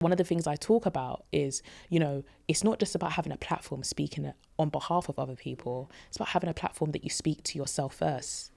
One of the things I talk about is, it's not just about having a platform speaking on behalf of other people. It's about having a platform that you speak to yourself first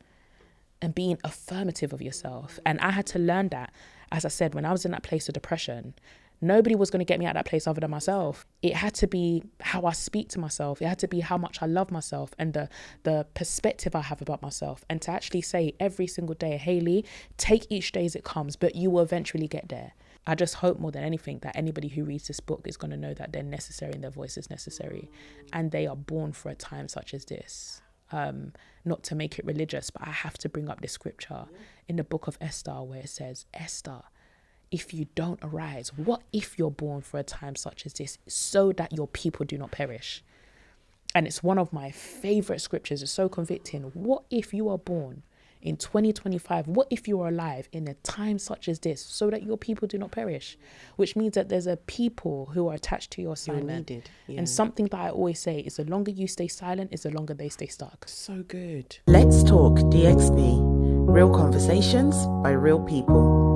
and being affirmative of yourself. And I had to learn that, as I said, when I was in that place of depression, nobody was going to get me out of that place other than myself. It had to be how I speak to myself. It had to be how much I love myself and the perspective I have about myself. And to actually say every single day, Hayley, take each day as it comes, but you will eventually get there. I just hope more than anything that anybody who reads this book is going to know that they're necessary and their voice is necessary. And they are born for a time such as this. Not to make it religious, but I have to bring up this scripture in the book of Esther where it says, Esther, if you don't arise, what if you're born for a time such as this, so that your people do not perish? And it's one of my favorite scriptures. It's so convicting. What if you are born in 2025? What if you are alive in a time such as this, so that your people do not perish? Which means that there's a people who are attached to your assignment. Yeah. And something that I always say is the longer you stay silent is the longer they stay stuck. So good. Let's talk DXB. Real conversations by real people.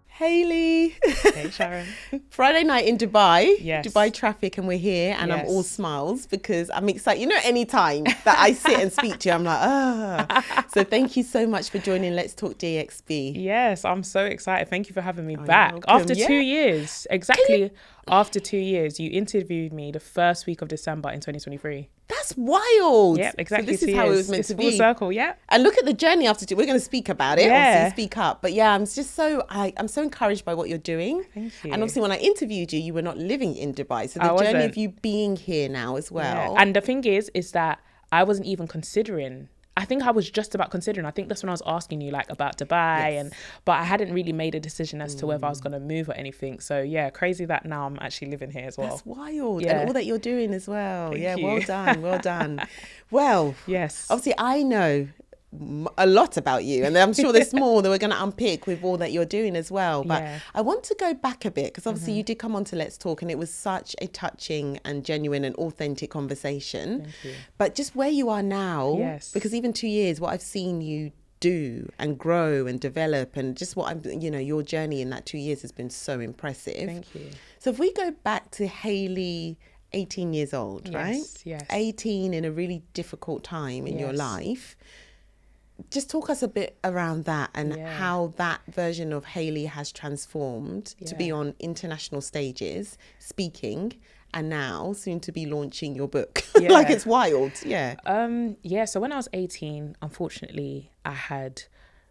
Hayley. Hey, Sharon. Friday night in Dubai. Yes. Dubai traffic, and we're here, and Yes. I'm all smiles because I'm excited. Any time that I sit and speak to you, I'm like, So thank you so much for joining Let's Talk DXB. Yes, I'm so excited. Thank you for having me back. Welcome. After 2 years, exactly after 2 years, you interviewed me the first week of December in 2023. That's wild. Yeah, exactly. So this is how it was meant it's to full be. circle, yeah. And look at the journey after we're going to speak about it. Yeah. Obviously, speak up. But yeah, I'm just I'm so encouraged by what you're doing. Thank you. And obviously, when I interviewed you, you were not living in Dubai. So I the journey wasn't. of you being here now as well. Yeah. And the thing is that I wasn't even considering. I think I was just about considering. I think that's when I was asking you about Dubai, Yes. but I hadn't really made a decision as to whether I was going to move or anything. So yeah, crazy that now I'm actually living here as well. That's wild. Yeah. And all that you're doing as well. Thank Well you. done. Well done. Well, Yes. obviously I know a lot about you, and I'm sure there's more that we're going to unpick with all that you're doing as well. But Yeah. I want to go back a bit because obviously you did come on to Let's Talk, and it was such a touching and genuine and authentic conversation. Thank you. But just where you are now, Yes. because even 2 years, what I've seen you do and grow and develop, and just what your journey in that 2 years has been so impressive. Thank you. So if we go back to Hayley, 18 years old, right? Yes. 18 in a really difficult time in your Yes. life. Just talk us a bit around that and how that version of Hayley has transformed to be on international stages, speaking, and now soon to be launching your book. Yeah. Like, it's wild. Yeah. So when I was 18, unfortunately, I had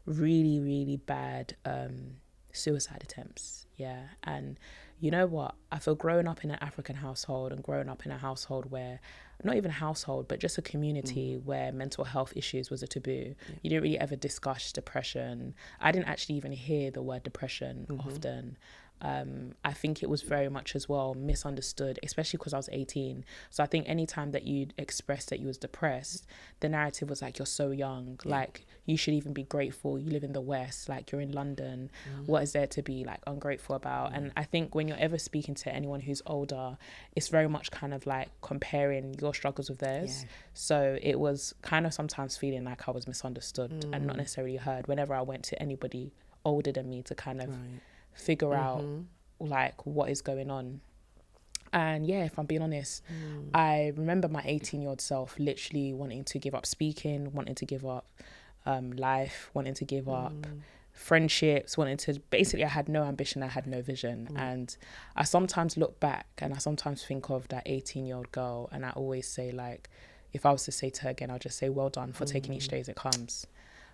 really, really bad suicide attempts. Yeah. And you know what? I feel growing up in an African household and growing up in a household where, not even a household, but just a community where mental health issues was a taboo. Yeah. You didn't really ever discuss depression. I didn't actually even hear the word depression often. I think it was very much as well misunderstood, especially because I was 18. So I think anytime that you'd express that you was depressed, the narrative was like, you're so young, like you should even be grateful. You live in the West, like you're in London. What is there to be like ungrateful about? And I think when you're ever speaking to anyone who's older, it's very much kind of like comparing your struggles with theirs. Yeah. So it was kind of sometimes feeling like I was misunderstood and not necessarily heard whenever I went to anybody older than me to kind of figure out like what is going on. And yeah, if I'm being honest, I remember my 18-year-old self literally wanting to give up speaking, wanting to give up life, wanting to give up friendships, wanting to, basically I had no ambition, I had no vision. And I sometimes look back and I sometimes think of that 18-year-old girl, and I always say, like, if I was to say to her again, I'll just say well done for taking each day as it comes.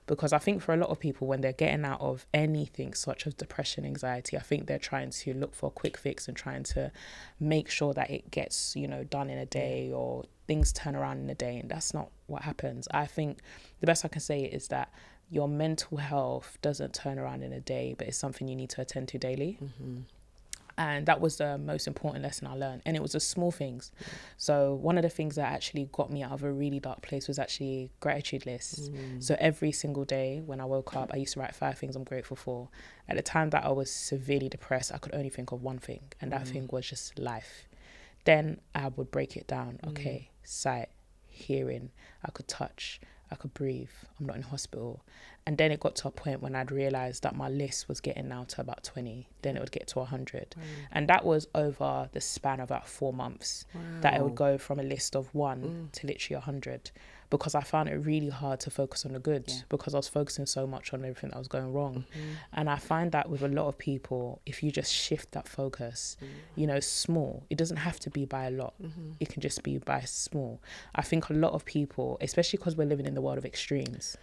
Because I think for a lot of people, when they're getting out of anything such as depression, anxiety, I think they're trying to look for a quick fix and trying to make sure that it gets, done in a day or things turn around in a day. And that's not what happens. I think the best I can say is that your mental health doesn't turn around in a day, but it's something you need to attend to daily. And that was the most important lesson I learned. And it was the small things. So one of the things that actually got me out of a really dark place was actually gratitude lists. So every single day when I woke up, I used to write 5 things I'm grateful for. At the time that I was severely depressed, I could only think of one thing. And that thing was just life. Then I would break it down. Okay, sight, hearing, I could touch, I could breathe. I'm not in hospital. And then it got to a point when I'd realised that my list was getting now to about 20. Then it would get to 100. Wow. And that was over the span of about 4 months. Wow. That it would go from a list of 1 to literally 100. Because I found it really hard to focus on the good, because I was focusing so much on everything that was going wrong. And I find that with a lot of people, if you just shift that focus, you know, small, it doesn't have to be by a lot. It can just be by small. I think a lot of people, especially because we're living in the world of extremes,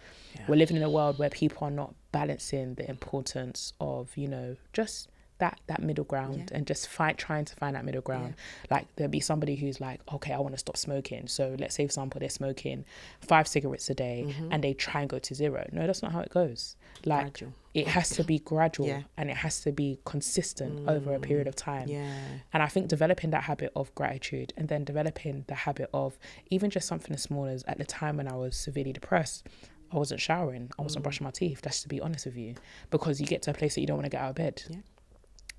we're living in a world where people are not balancing the importance of, you know, just that middle ground, and just trying to find that middle ground. Like there'll be somebody who's like, okay, I want to stop smoking. So let's say, for example, they're smoking 5 cigarettes a day and they try and go to 0. No, that's not how it goes. Like gradual. It has to be gradual and it has to be consistent over a period of time. And I think developing that habit of gratitude, and then developing the habit of even just something as small as, at the time when I was severely depressed, I wasn't showering, I wasn't brushing my teeth. That's to be honest with you, because you get to a place that you don't want to get out of bed.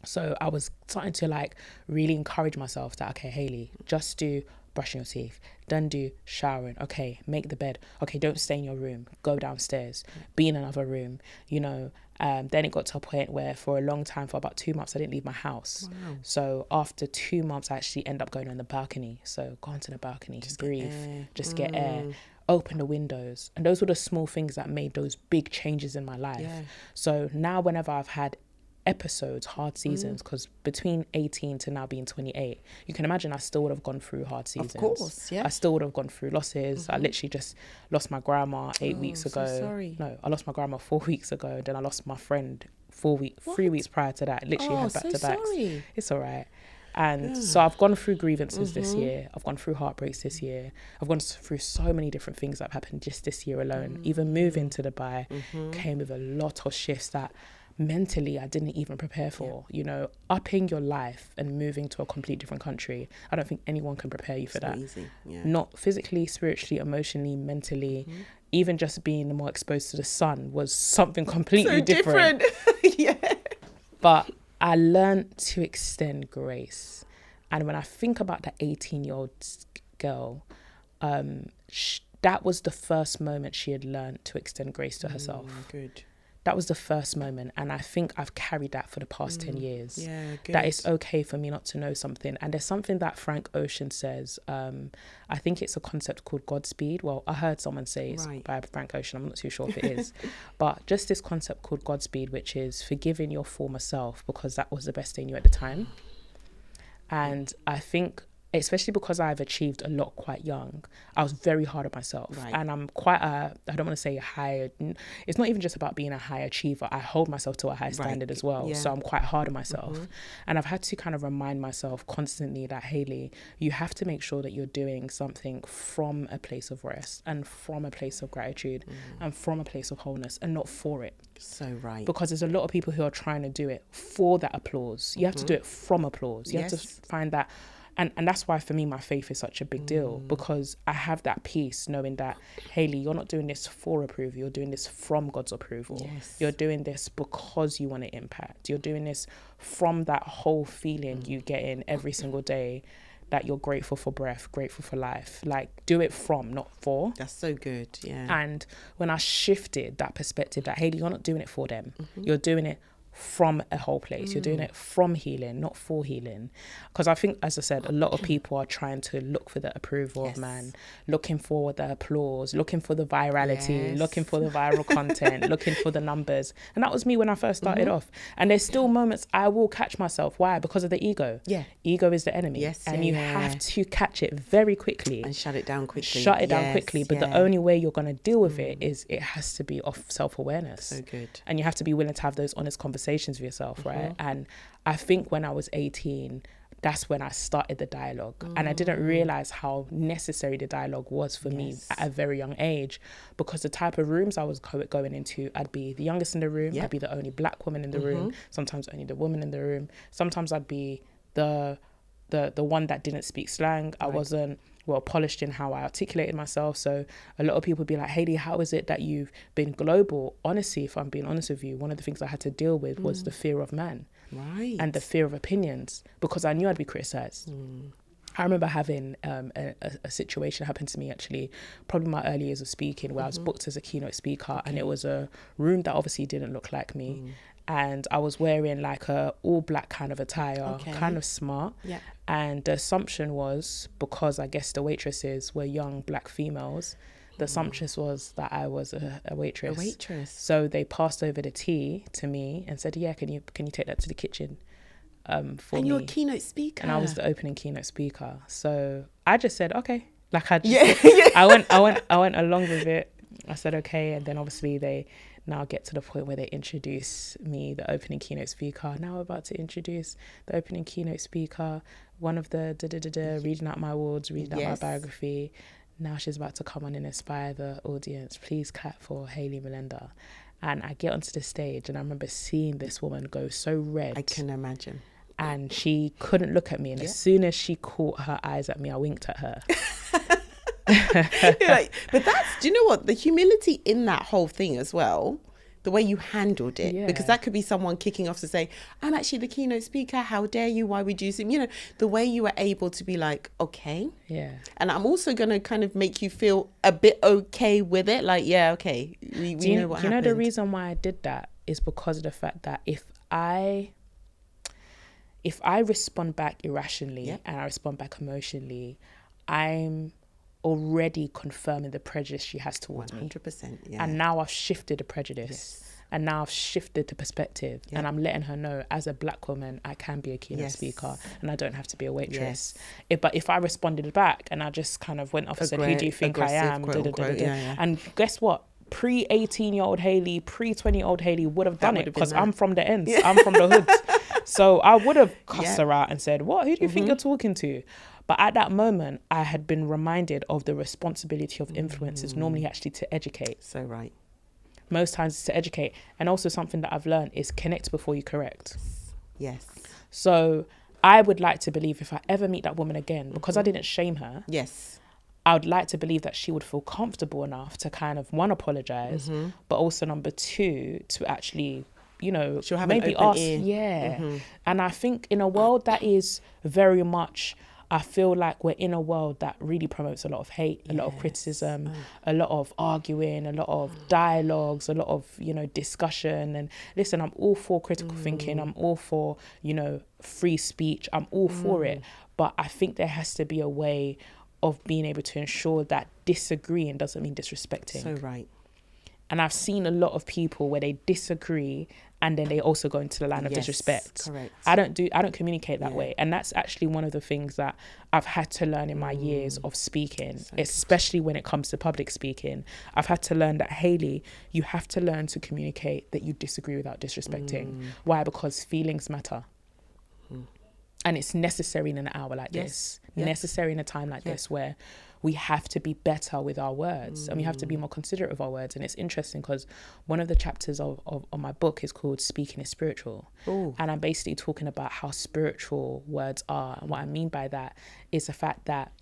So I was starting to like really encourage myself that, okay, Hayley, just do brushing your teeth, then do showering, okay, make the bed, okay, don't stay in your room, go downstairs, be in another room, you know. Then it got to a point where for a long time, for about 2 months, I didn't leave my house. So after 2 months, I actually end up going on the balcony. So go onto the balcony, just breathe, just get air, open the windows. And those were the small things that made those big changes in my life. So now whenever I've had episodes, hard seasons, because between 18 to now being 28, you can imagine I still would have gone through hard seasons. Of course, I still would have gone through losses. I literally just lost my grandma 8 weeks ago. So sorry. No, I lost my grandma 4 weeks ago. Then I lost my friend 3 weeks prior to that. Literally had back-to-backs. Sorry. It's all right. And so I've gone through grievances this year. I've gone through heartbreaks this year. I've gone through so many different things that have happened just this year alone. Even moving to Dubai came with a lot of shifts that mentally I didn't even prepare for. You know, upping your life and moving to a complete different country, I don't think anyone can prepare you for that. Easy. Not physically, spiritually, emotionally, mentally. Even just being more exposed to the sun was something completely different. But I learned to extend grace. And when I think about that 18-year-old girl, that was the first moment she had learned to extend grace to herself. Good. That was the first moment. And I think I've carried that for the past 10 years. Good. That it's okay for me not to know something. And there's something that Frank Ocean says. I think it's a concept called Godspeed. Well, I heard someone say it's by Frank Ocean. I'm not too sure if it is. But just this concept called Godspeed, which is forgiving your former self because that was the best they knew at the time. And I think, especially because I've achieved a lot quite young, I was very hard on myself. And I'm quite I don't want to say it's not even just about being a high achiever. I hold myself to a high standard as well. So I'm quite hard on myself. And I've had to kind of remind myself constantly that, Hayley, you have to make sure that you're doing something from a place of rest and from a place of gratitude and from a place of wholeness, and not for it. So right. Because there's a lot of people who are trying to do it for that applause. You have to do it from applause. You have to find that. And that's why for me, my faith is such a big deal, because I have that peace knowing that, Hayley, you're not doing this for approval. You're doing this from God's approval. You're doing this because you want to impact. You're doing this from that whole feeling you get in every single day, that you're grateful for breath, grateful for life. Like, do it from, not for. That's so good. And when I shifted that perspective that, Hayley, you're not doing it for them. You're doing it from a whole place. You're doing it from healing, not for healing. Because I think, as I said, a lot of people are trying to look for the approval of man, looking for the applause, looking for the virality, looking for the viral content, looking for the numbers. And that was me when I first started off. And there's still moments I will catch myself. Why? Because of the ego. Ego is the enemy. And you have to catch it very quickly. And shut it down quickly. But the only way you're going to deal with it is it has to be of self-awareness. So good. And you have to be willing to have those honest conversations with yourself, right? And I think when I was 18, that's when I started the dialogue. And I didn't realize how necessary the dialogue was for me at a very young age, because the type of rooms I was going into, I'd be the youngest in the room, I'd be the only black woman in the room, sometimes only the woman in the room, sometimes I'd be the one that didn't speak slang. I wasn't well polished in how I articulated myself. So a lot of people would be like, Hayley, how is it that you've been global? Honestly, if I'm being honest with you, one of the things I had to deal with was the fear of man and the fear of opinions, because I knew I'd be criticized. I remember having a situation happen to me, actually, probably my early years of speaking, where I was booked as a keynote speaker, and it was a room that obviously didn't look like me. And I was wearing like a all black kind of attire, kind of smart. Yeah. And the assumption was, because I guess the waitresses were young black females, the assumption was that I was a waitress. A waitress. So they passed over the tea to me and said, yeah, can you take that to the kitchen? For and me. you're a keynote speaker, and I was the opening keynote speaker, so I just said okay. Like I just, yeah. I went along with it. I said okay, and then obviously they now get to the point where they introduce me, the opening keynote speaker. Now we're about to introduce the opening keynote speaker, one of the reading out my awards, reading out my biography. Now she's about to come on and inspire the audience. Please clap for Hayley Mulenda. And I get onto the stage, and I remember seeing this woman go so red. I can imagine. And she couldn't look at me. And as soon as she caught her eyes at me, I winked at her. Like, but do you know what? The humility in that whole thing as well, the way you handled it, because that could be someone kicking off to say, I'm actually the keynote speaker. How dare you? Why would you see? The way you were able to be like, okay. Yeah. And I'm also going to kind of make you feel a bit okay with it. Like, yeah, okay. We know what happened. You know, the reason why I did that is because of the fact that if I respond back irrationally and I respond back emotionally, I'm already confirming the prejudice she has towards 100%, me. And now I've shifted the prejudice. And now I've shifted the perspective. And I'm letting her know, as a black woman, I can be a keynote speaker and I don't have to be a waitress. But if I responded back and I just kind of went off and said, who do you think I am? And guess what? Pre-18-year-old Hayley, pre-20-year-old Hayley would have done it, because I'm from the ends. I'm from the hood. So I would have cussed her out and said, what? Who do you think you're talking to? But at that moment, I had been reminded of the responsibility of influence is normally actually to educate. So right. Most times it's to educate. And also something that I've learned is connect before you correct. Yes. So I would like to believe, if I ever meet that woman again, because I didn't shame her. Yes. I would like to believe that she would feel comfortable enough to kind of, one, apologize, but also number two, to actually, she'll have maybe an open ask. ear. Yeah. And I think in a world that is very much, I feel like we're in a world that really promotes a lot of hate, a lot of criticism, a lot of arguing, a lot of dialogues, a lot of, discussion. And listen, I'm all for critical thinking. I'm all for, free speech. I'm all for it. But I think there has to be a way of being able to ensure that disagreeing doesn't mean disrespecting. So right. And I've seen a lot of people where they disagree and then they also go into the line of disrespect. Correct. I don't communicate that way. And that's actually one of the things that I've had to learn in my years of speaking, especially when it comes to public speaking. I've had to learn that, Hayley, you have to learn to communicate that you disagree without disrespecting. Why? Because feelings matter. And it's necessary in an hour like this, necessary in a time like this, where we have to be better with our words and we have to be more considerate of our words. And it's interesting because one of the chapters of my book is called Speaking is Spiritual. Ooh. And I'm basically talking about how spiritual words are. And what I mean by that is the fact that,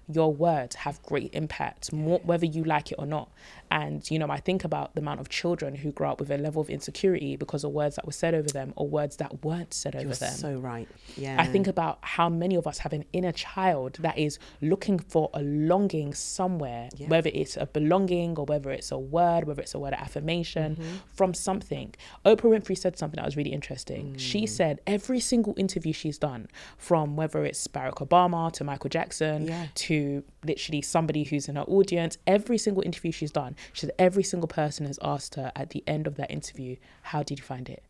your words have great impact, more, whether you like it or not. And, I think about the amount of children who grow up with a level of insecurity because of words that were said over them or words that weren't said over them. So right. Yeah. I think about how many of us have an inner child that is looking for a longing somewhere, whether it's a belonging or whether it's a word of affirmation from something. Oprah Winfrey said something that was really interesting. She said every single interview she's done, from whether it's Barack Obama to Michael Jackson to literally somebody who's in her audience, every single interview she's done, she said every single person has asked her at the end of that interview, how did you find it?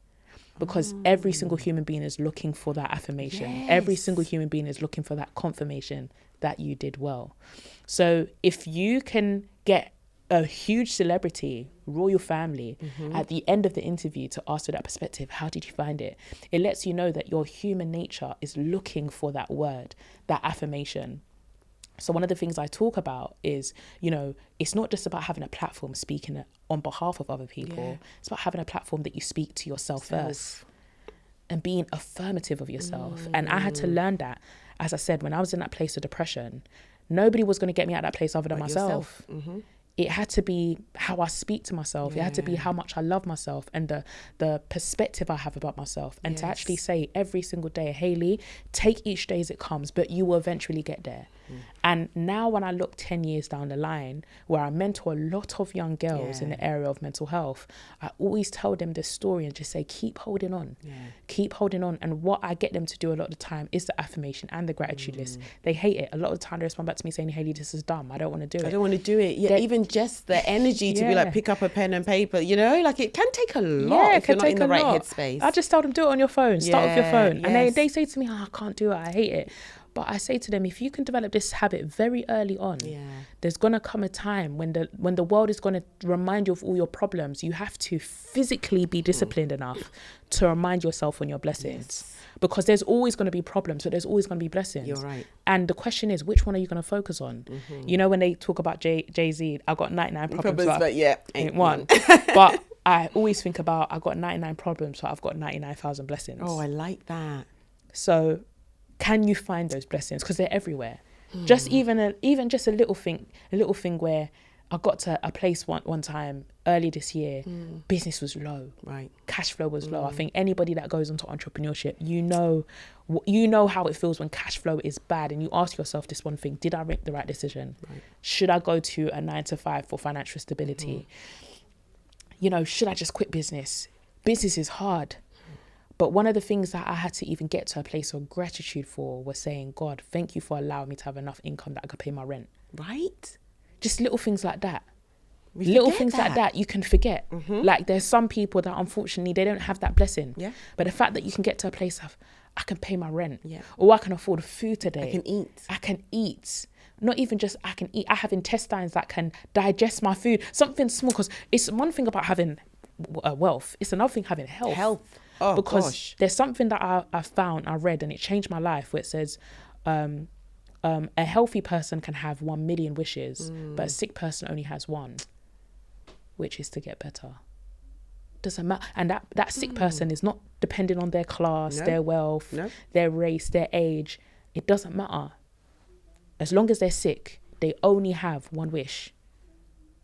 Because every single human being is looking for that affirmation. Yes. Every single human being is looking for that confirmation that you did well. So if you can get a huge celebrity, royal family, at the end of the interview to ask for that perspective, how did you find it? It lets you know that your human nature is looking for that word, that affirmation. So one of the things I talk about is, it's not just about having a platform speaking on behalf of other people. Yeah. It's about having a platform that you speak to yourself first and being affirmative of yourself. And I had to learn that, as I said, when I was in that place of depression, nobody was going to get me out of that place other than myself. it had to be how I speak to myself. It had to be how much I love myself and the perspective I have about myself. And to actually say every single day, Hayley, take each day as it comes, but you will eventually get there. And now when I look 10 years down the line, where I mentor a lot of young girls in the area of mental health, I always tell them this story and just say, keep holding on. Keep holding on. And what I get them to do a lot of the time is the affirmation and the gratitude list. They hate it. A lot of the time they respond back to me saying, Hayley, this is dumb. I don't want to do it. I don't want to do it. Yeah, even just the energy to be like, pick up a pen and paper, you know, like it can take a lot if you're not in the right headspace. I just tell them, do it on your phone. Start with your phone. And they say to me, I can't do it. I hate it. But I say to them, if you can develop this habit very early on, there's going to come a time when the world is going to remind you of all your problems. You have to physically be disciplined enough to remind yourself on your blessings. Because there's always going to be problems, but there's always going to be blessings. You're right. And the question is, which one are you going to focus on? You know, when they talk about Jay-Z, I've got 99 problems, but ain't one. But I always think about, I've got 99 problems, but I've got 99,000 blessings. Oh, I like that. So can you find those blessings? Because they're everywhere. Just even just a little thing where I got to a place one time early this year, business was low, right? Cash flow was low. I think anybody that goes into entrepreneurship, you know how it feels when cash flow is bad, and you ask yourself this one thing: did I make the right decision? Right. Should I go to a 9-to-5 for financial stability? You know, should I just quit business? Business is hard. But one of the things that I had to even get to a place of gratitude for was saying, God, thank you for allowing me to have enough income that I could pay my rent. Right? Just little things like that. Little things like that you can forget. Like there's some people that unfortunately they don't have that blessing. Yeah. But the fact that you can get to a place of, I can pay my rent. Yeah. Or I can afford food today. I can eat. Not even just I can eat. I have intestines that can digest my food. Something small, because it's one thing about having wealth. It's another thing having health. Oh, because there's something that I read, and it changed my life, where it says a healthy person can have 1 million wishes, but a sick person only has one, which is to get better. Doesn't matter. And that sick person is not depending on their class, their wealth, their race, their age. It doesn't matter. As long as they're sick, they only have one wish.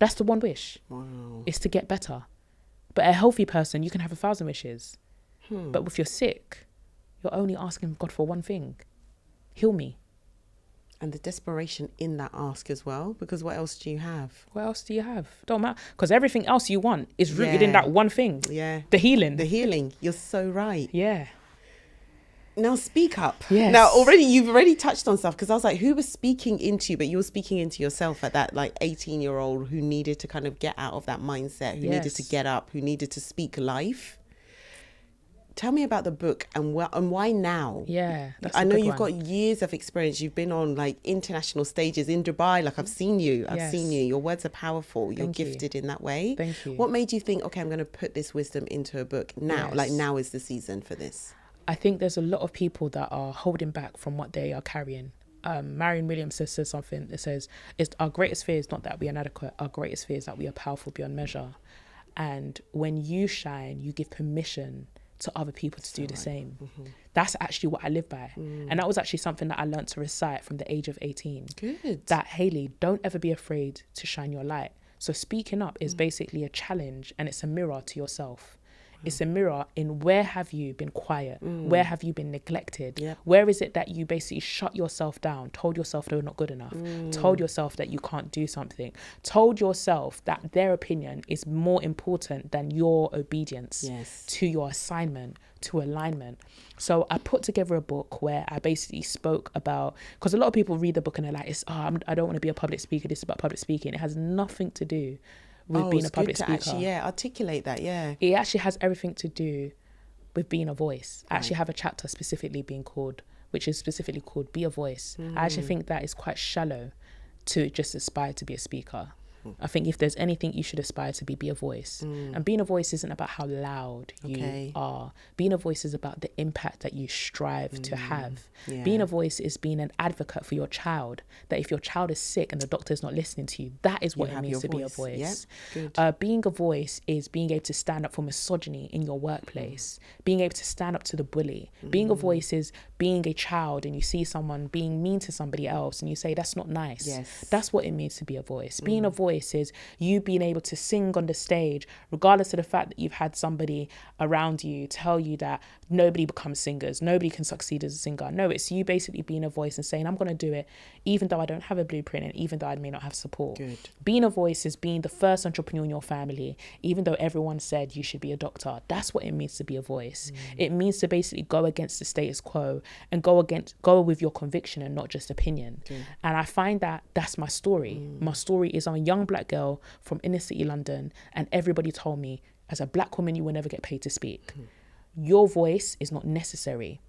That's the one wish. Wow. It's to get better. But a healthy person, you can have 1,000 wishes. But if you're sick, you're only asking God for one thing: heal me. And the desperation in that ask as well, because what else do you have? What else do you have? Don't matter, because everything else you want is rooted in that one thing. Yeah. The healing. You're so right. Yeah. Now speak up. Yes. Now you've already touched on stuff, because I was like, who was speaking into you? But you were speaking into yourself at that like 18-year-old who needed to kind of get out of that mindset, who needed to get up, who needed to speak life. Tell me about the book and why now? Yeah, I know you've got years of experience. You've been on like international stages in Dubai. Like I've seen you. Your words are powerful. You're gifted in that way. Thank you. What made you think, okay, I'm going to put this wisdom into a book now? Yes. Like now is the season for this. I think there's a lot of people that are holding back from what they are carrying. Marion Williams says something that says, "It's our greatest fear is not that we are inadequate. Our greatest fear is that we are powerful beyond measure." And when you shine, you give permission to other people to do the same. That's actually what I live by. And that was actually something that I learned to recite from the age of 18. Good. That, Hayley, don't ever be afraid to shine your light. So speaking up is basically a challenge, and it's a mirror to yourself. It's a mirror in where have you been quiet? Where have you been neglected? Yep. Where is it that you basically shut yourself down, told yourself you're not good enough, told yourself that you can't do something, told yourself that their opinion is more important than your obedience to your assignment, to alignment. So I put together a book where I basically spoke about, because a lot of people read the book and they're like, I don't want to be a public speaker. This is about public speaking. It has nothing to do with being a public speaker. Actually, articulate that, It actually has everything to do with being a voice. I actually have a chapter specifically which is specifically called Be a Voice. I actually think that is quite shallow to just aspire to be a speaker. I think if there's anything you should aspire to be a voice. And being a voice isn't about how loud you are. Being a voice is about the impact that you strive to have. Being a voice is being an advocate for your child, that if your child is sick and the doctor is not listening to you, that is what it means to be a voice. Being a voice is being able to stand up for misogyny in your workplace, being able to stand up to the bully. Being a voice is being a child and you see someone being mean to somebody else and you say, that's not nice. That's what it means to be a voice. Being a voice voice is you being able to sing on the stage, regardless of the fact that you've had somebody around you tell you that nobody becomes singers, nobody can succeed as a singer. No, it's you basically being a voice and saying, I'm going to do it, even though I don't have a blueprint and even though I may not have support. Good. Being a voice is being the first entrepreneur in your family, even though everyone said you should be a doctor. That's what it means to be a voice. It means to basically go against the status quo and go with your conviction and not just opinion. And I find that that's my story. My story is I'm a young black girl from inner city London, and everybody told me as a black woman you will never get paid to speak. Your voice is not necessary.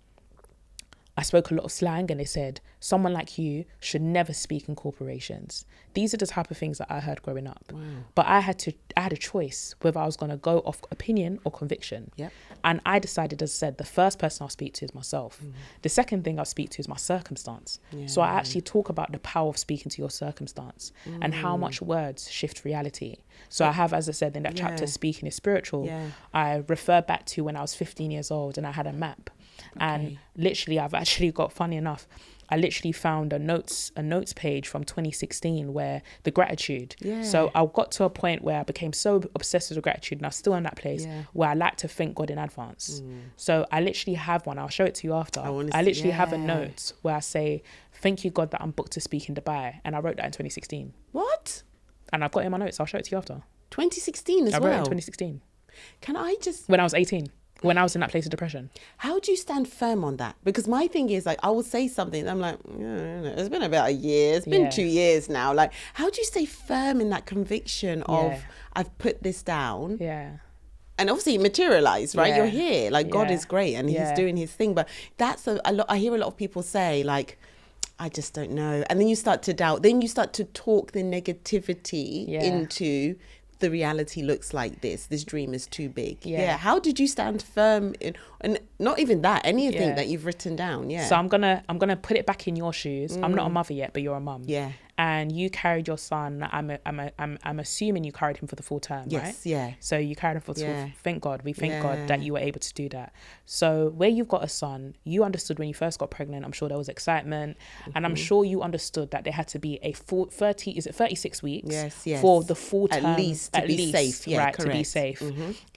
I spoke a lot of slang and they said, someone like you should never speak in corporations. These are the type of things that I heard growing up. Wow. But I had a choice whether I was going to go off opinion or conviction. Yep. And I decided, as I said, the first person I'll speak to is myself. The second thing I'll speak to is my circumstance. So I actually talk about the power of speaking to your circumstance and how much words shift reality. So I have, as I said in that chapter, Speaking is Spiritual, I refer back to when I was 15 years old and I had a map. And literally, I've actually got, funny enough, I literally found a notes page from 2016 where the gratitude. So I got to a point where I became so obsessed with gratitude, and I'm still in that place where I like to thank God in advance. So I literally have one. I'll show it to you after. I literally have a note where I say, thank you, God, that I'm booked to speak in Dubai. And I wrote that in 2016. What? And I've got it in my notes. I'll show it to you after. 2016 as well? I wrote it in 2016. Can I just... When I was 18. When I was in that place of depression. How do you stand firm on that? Because my thing is, like, I will say something and I'm like, it's been about a year, it's been 2 years now. Like, how do you stay firm in that conviction of, I've put this down? And obviously it materialized, right? You're here. Like, God is great and he's doing his thing. But that's a lot. I hear a lot of people say, like, I just don't know. And then you start to doubt. Then you start to talk the negativity into... the reality looks like this dream is too big. How did you stand firm in, and not even that, anything that you've written down? So I'm gonna put it back in your shoes. I'm not a mother yet, but you're a mum. And you carried your son. I'm assuming you carried him for the full term, right? So you carried him for the full. Thank God. We thank God that you were able to do that. So where you've got a son, you understood when you first got pregnant. I'm sure there was excitement, and I'm sure you understood that there had to be a full 36 weeks for the full term, at least to be safe. To be safe.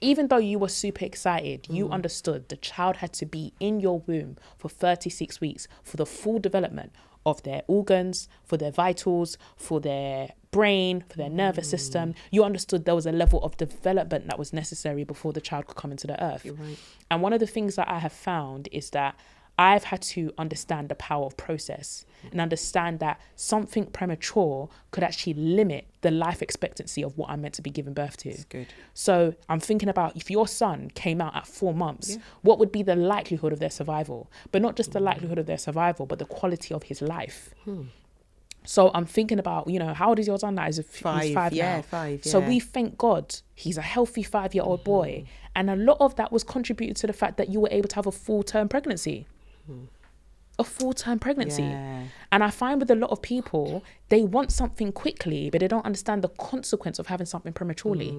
Even though you were super excited, you understood the child had to be in your womb for 36 weeks for the full development of their organs, for their vitals, for their brain, for their nervous system. You understood there was a level of development that was necessary before the child could come into the earth. And one of the things that I have found is that I've had to understand the power of process and understand that something premature could actually limit the life expectancy of what I'm meant to be giving birth to. That's good. So I'm thinking about if your son came out at 4 months, what would be the likelihood of their survival? But not just the likelihood of their survival, but the quality of his life. So I'm thinking about, how old is your son now? He's 5 now. 5. So we thank God he's a healthy 5-year-old boy. And a lot of that was contributed to the fact that you were able to have a full-term pregnancy. A full-term pregnancy. And I find with a lot of people, they want something quickly, but they don't understand the consequence of having something prematurely.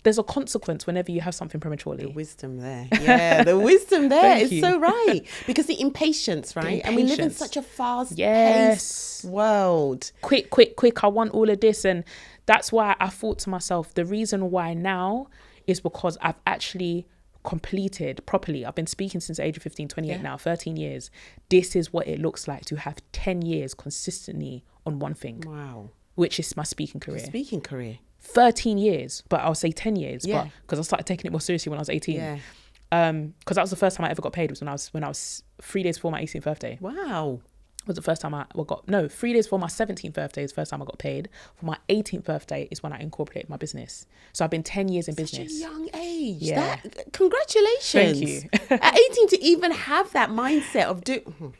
There's a consequence whenever you have something prematurely. The wisdom there. The wisdom there is so right. Because the impatience, right? And we live in such a fast-paced world. Quick, I want all of this. And that's why I thought to myself, the reason why now is because I've actually completed properly. I've been speaking since the age of 15, 28 now, 13 years. This is what it looks like to have 10 years consistently on one thing. Wow. Which is my speaking career. 13 years, but I'll say 10 years, but because I started taking it more seriously when I was 18. Because that was the first time I ever got paid, was when I was 3 days before my 18th birthday. Wow. Was the first time I got, 3 days before my 17th birthday is the first time I got paid. For my 18th birthday is when I incorporated my business. So I've been 10 years in business. Such a young age. Congratulations. Thank you. At 18 to even have that mindset of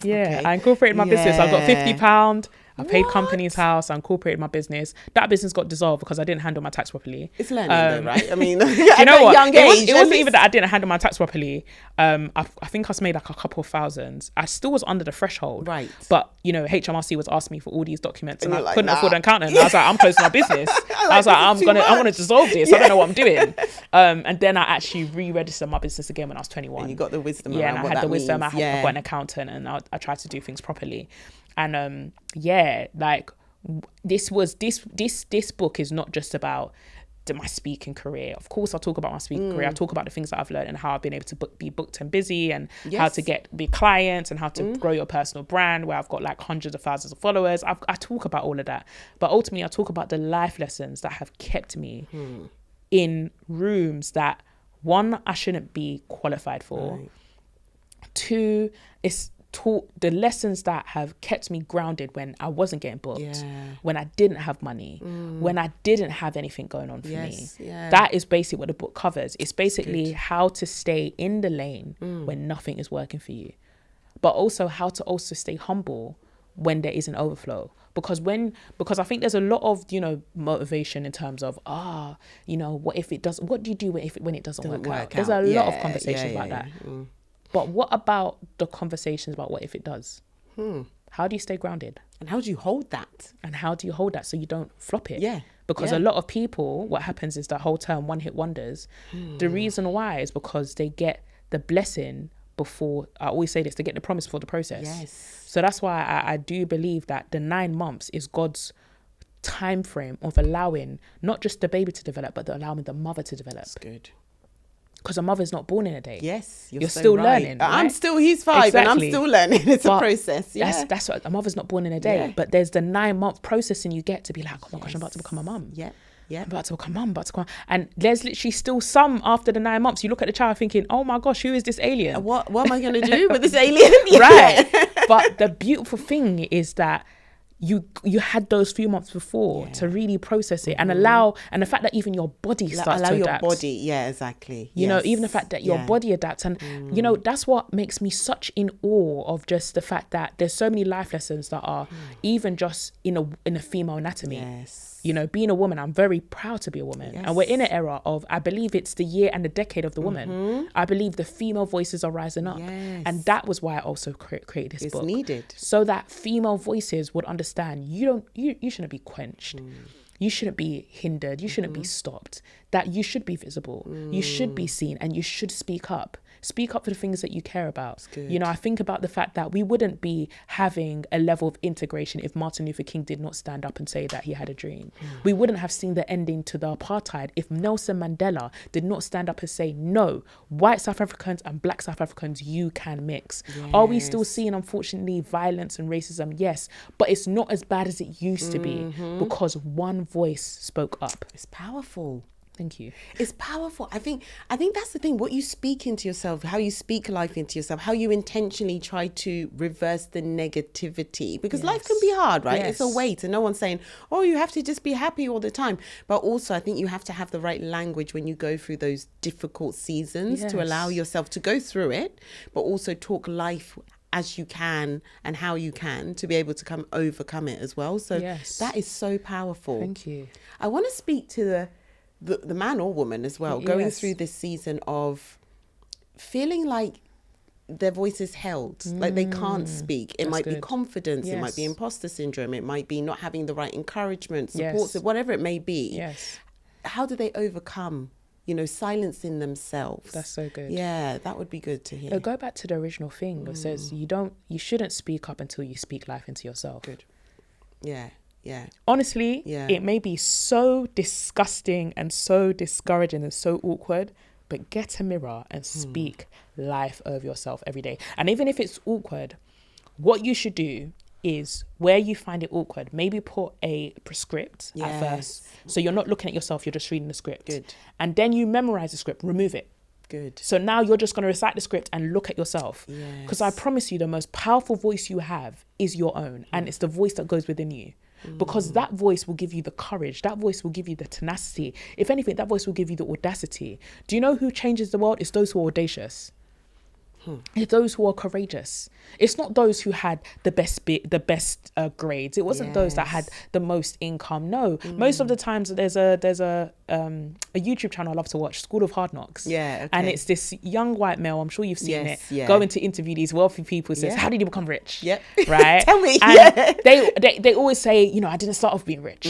I incorporated my business. I got £50. I paid company's house. I incorporated my business. That business got dissolved because I didn't handle my tax properly. It's learning though, right? I mean, you know what? Young age, it wasn't even that I didn't handle my tax properly. I think I made like a couple of thousands. I still was under the threshold. Right. But, HMRC was asking me for all these documents and I couldn't afford an accountant. And I was like, I'm closing my business. I was like, I'm going to dissolve this. I don't know what I'm doing. And then I actually re-registered my business again when I was 21. And you got the wisdom around and I what had that the wisdom. means. I got an accountant and I tried to do things properly. And this book is not just about my speaking career. Of course, I'll talk about my speaking career. I'll talk about the things that I've learned and how I've been able to be booked and busy, and how to get big clients, and how to grow your personal brand where I've got like hundreds of thousands of followers. I talk about all of that. But ultimately, I talk about the life lessons that have kept me in rooms that, one, I shouldn't be qualified for. Right. Two, it's taught the lessons that have kept me grounded when I wasn't getting booked, when I didn't have money, when I didn't have anything going on for me. That is basically what the book covers. It's basically how to stay in the lane when nothing is working for you, but also how to also stay humble when there is an overflow. Because I think there's a lot of, motivation in terms of, what if it doesn't, what do you do when it doesn't work out? There's a lot of conversations like that. But what about the conversations about what if it does? How do you stay grounded? And how do you hold that? So you don't flop it? Yeah. Because a lot of people, what happens is the whole term one-hit wonders. The reason why is because they get the blessing before, I always say this, they get the promise before the process. Yes. So that's why I do believe that the 9 months is God's time frame of allowing not just the baby to develop, but allowing the mother to develop. That's good. Because a mother's not born in a day. Yes, you're so still right. learning. Right? He's 5 and I'm still learning. It's a process. Yeah. That's what, a mother's not born in a day. Yeah. But there's the 9-month processing you get to be like, oh my gosh, I'm about to become a mum. Yeah. I'm about to become a mum, And there's literally still some after the 9 months. You look at the child thinking, oh my gosh, who is this alien? What am I going to do with this alien? Right. But the beautiful thing is that you had those few months before to really process it and and the fact that even your body starts to adapt. Your body, exactly. Even the fact that your body adapts, and that's what makes me such in awe of just the fact that there's so many life lessons that are even just in a female anatomy. Yes. Being a woman, I'm very proud to be a woman. Yes. And we're in an era of, I believe it's the year and the decade of the woman. I believe the female voices are rising up. Yes. And that was why I also created this book. It's needed. So that female voices would understand you shouldn't be quenched. You shouldn't be hindered. You shouldn't be stopped. That you should be visible. You should be seen, and you should speak up. Speak up for the things that you care about. I think about the fact that we wouldn't be having a level of integration if Martin Luther King did not stand up and say that he had a dream. We wouldn't have seen the ending to the apartheid if Nelson Mandela did not stand up and say, no, white South Africans and black South Africans, you can mix. Yes. Are we still seeing, unfortunately, violence and racism? Yes, but it's not as bad as it used to be because one voice spoke up. It's powerful. Thank you. It's powerful. I think that's the thing. What you speak into yourself, how you speak life into yourself, how you intentionally try to reverse the negativity. Because life can be hard, right? Yes. It's a weight, and no one's saying, oh, you have to just be happy all the time. But also, I think you have to have the right language when you go through those difficult seasons to allow yourself to go through it, but also talk life as you can and how you can to be able to overcome it as well. So that is so powerful. Thank you. I want to speak to the man or woman as well, going through this season of feeling like their voice is held, like they can't speak. It might be confidence, it might be imposter syndrome, it might be not having the right encouragement, support, whatever it may be. Yes. How do they overcome, silencing themselves? That's so good. Yeah, that would be good to hear. Go back to the original thing. It says you shouldn't speak up until you speak life into yourself. Good. Yeah. Yeah. Honestly, it may be so disgusting and so discouraging and so awkward, but get a mirror and speak life over yourself every day. And even if it's awkward, what you should do is, where you find it awkward, maybe put a script at first. So you're not looking at yourself, you're just reading the script. Good. And then you memorize the script, remove it. Good. So now you're just going to recite the script and look at yourself. Because I promise you, the most powerful voice you have is your own. And it's the voice that goes within you. Because that voice will give you the courage. That voice will give you the tenacity. If anything, that voice will give you the audacity. Do you know who changes the world? It's those who are audacious. It's those who are courageous. It's not those who had the best grades. It wasn't those that had the most income. No, most of the times there's a YouTube channel I love to watch, School of Hard Knocks. And it's this young white male, I'm sure you've seen it, going to interview these wealthy people. Says, how did you become rich? Right? Tell me. And they always say, I didn't start off being rich.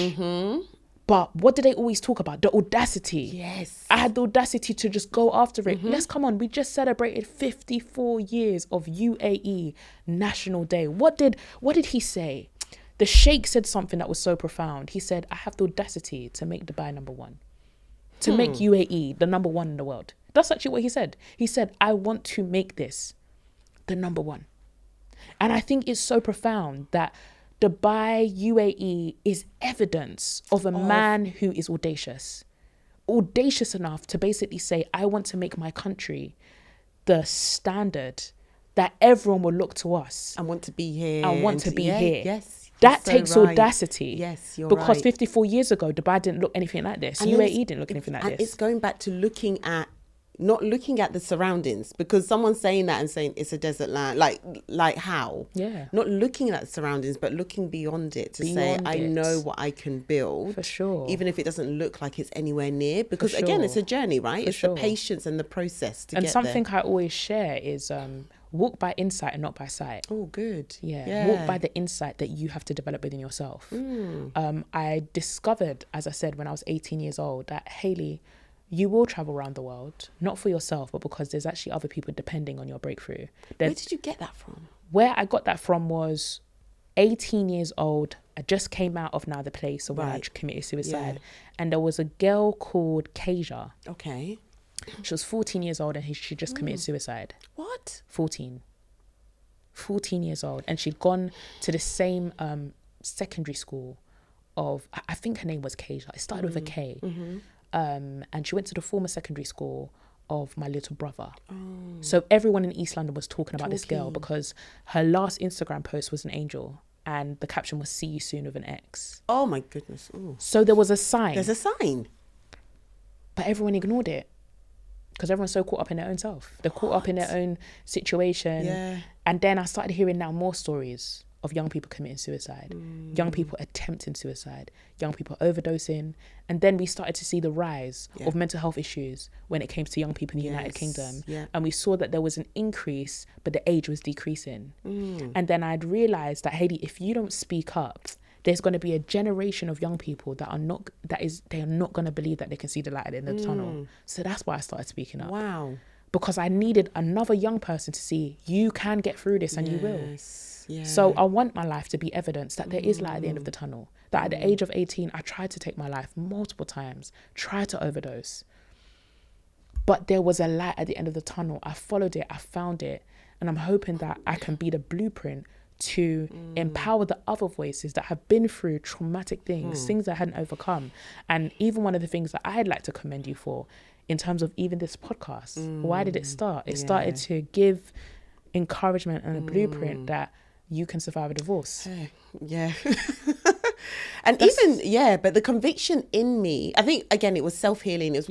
But what do they always talk about? The audacity. Yes. I had the audacity to just go after it. Let's come on. We just celebrated 54 years of UAE National Day. What did he say? The Sheikh said something that was so profound. He said, I have the audacity to make Dubai number one, to make UAE the number one in the world. That's actually what he said. He said, I want to make this the number one. And I think it's so profound that Dubai, UAE is evidence of a man who is audacious enough to basically say, I want to make my country the standard that everyone will look to us. I want to be here. I want to be here. Yes. That takes audacity. Yes, you're because right. 54 years ago, Dubai didn't look anything like this. And UAE didn't look anything like and this. It's going back to not looking at the surroundings, because someone's saying that and saying it's a desert land, like how? Yeah. Not looking at the surroundings, but looking beyond it to say, I know what I can build. For sure. Even if it doesn't look like it's anywhere near, because again, it's a journey, right? It's the patience and the process to get there. And something I always share is walk by insight and not by sight. Oh, good. Yeah. Walk by the insight that you have to develop within yourself. I discovered, as I said, when I was 18 years old, that Hayley, you will travel around the world, not for yourself, but because there's actually other people depending on your breakthrough. Where did you get that from? Where I got that from was 18 years old. I just came out of the place where I committed suicide. And there was a girl called Kasia. Okay. She was 14 years old and she just committed suicide. What? 14 years old. And she'd gone to the same secondary school of, I think her name was Kasia. It started with a K. And she went to the former secondary school of my little brother. So everyone in East London was talking about this girl because her last Instagram post was an angel and the caption was "See you soon" with an X. Oh my goodness. Ooh. So there was a sign. There's a sign. But everyone ignored it because everyone's so caught up in their own self. They're caught up in their own situation. Yeah. And then I started hearing now more stories of young people committing suicide, young people attempting suicide, young people overdosing. And then we started to see the rise of mental health issues when it came to young people in the United Kingdom. Yeah. And we saw that there was an increase, but the age was decreasing. And then I'd realized that, Hayley, if you don't speak up, there's going to be a generation of young people they are not going to believe that they can see the light at the end of the tunnel. So that's why I started speaking up. Wow. Because I needed another young person to see, you can get through this and you will. Yeah. So I want my life to be evidence that there is light at the end of the tunnel. That at the age of 18, I tried to take my life multiple times, tried to overdose. But there was a light at the end of the tunnel. I followed it, I found it. And I'm hoping that I can be the blueprint to empower the other voices that have been through traumatic things, things I hadn't overcome. And even one of the things that I'd like to commend you for in terms of even this podcast, why did it start? It started to give encouragement and a blueprint that you can survive a divorce. Yeah. And but the conviction in me, I think, again, it was self-healing. It was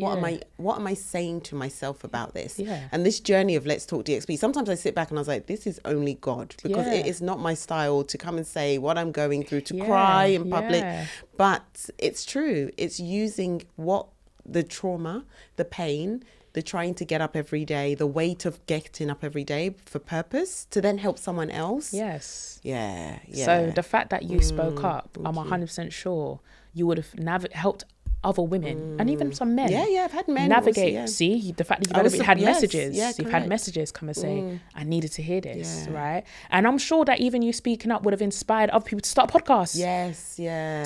what am I saying to myself about this? Yeah. And this journey of Let's Talk DXB, sometimes I sit back and I was like, this is only God, because it is not my style to come and say what I'm going through, to cry in public. But it's true. It's using the trauma, the pain, the trying to get up every day, the weight of getting up every day for purpose to then help someone else. Yes. Yeah. So the fact that you spoke up, I'm 100% sure you would have helped other women and even some men. Yeah, I've had men navigate. Also, See, the fact that you've had messages. Yeah, you've had messages come and say, I needed to hear this, right? And I'm sure that even you speaking up would have inspired other people to start podcasts. Yes,